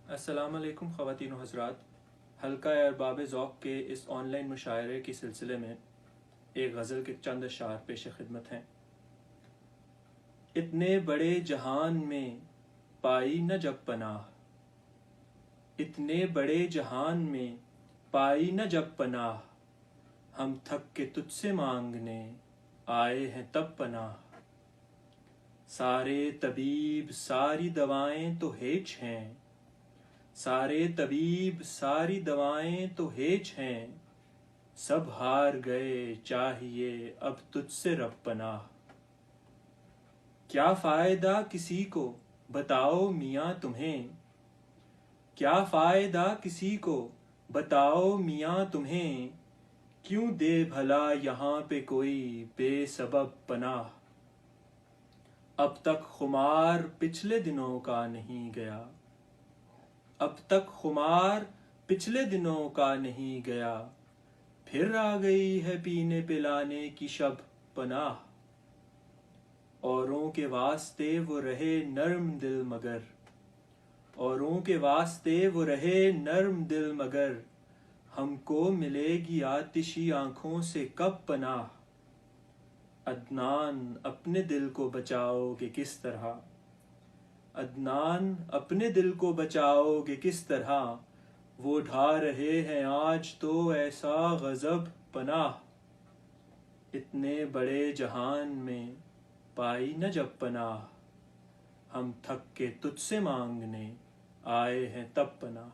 السلام علیکم خواتین و حضرات، حلقہ ارباب ذوق کے اس آن لائن مشاعرے کے سلسلے میں ایک غزل کے چند اشعار پیش خدمت ہیں۔ اتنے بڑے جہان میں پائی نہ جب پناہ، اتنے بڑے جہان میں پائی نہ جب پناہ، ہم تھک کے تجھ سے مانگنے آئے ہیں تب پناہ۔ سارے طبیب ساری دوائیں تو ہیچ ہیں، سارے طبیب ساری دوائیں تو ہیچ ہیں، سب ہار گئے چاہیے اب تجھ سے رب پناہ۔ کیا فائدہ کسی کو بتاؤ میاں تمہیں، کیا فائدہ کسی کو بتاؤ میاں تمہیں، کیوں دے بھلا یہاں پہ کوئی بے سبب پناہ۔ اب تک خمار پچھلے دنوں کا نہیں گیا، اب تک خمار پچھلے دنوں کا نہیں گیا، پھر آ گئی ہے پینے پلانے کی شب پناہ۔ اوروں کے واسطے وہ رہے نرم دل مگر، اوروں کے واسطے وہ رہے نرم دل مگر، ہم کو ملے گی آتشی آنکھوں سے کب پناہ۔ عدنان اپنے دل کو بچاؤ گے کس طرح، عدنان اپنے دل کو بچاؤ گے کس طرح، وہ ڈھا رہے ہیں آج تو ایسا غضب پناہ۔ اتنے بڑے جہان میں پائی نہ جب پناہ، ہم تھک کے تجھ سے مانگنے آئے ہیں تب پناہ۔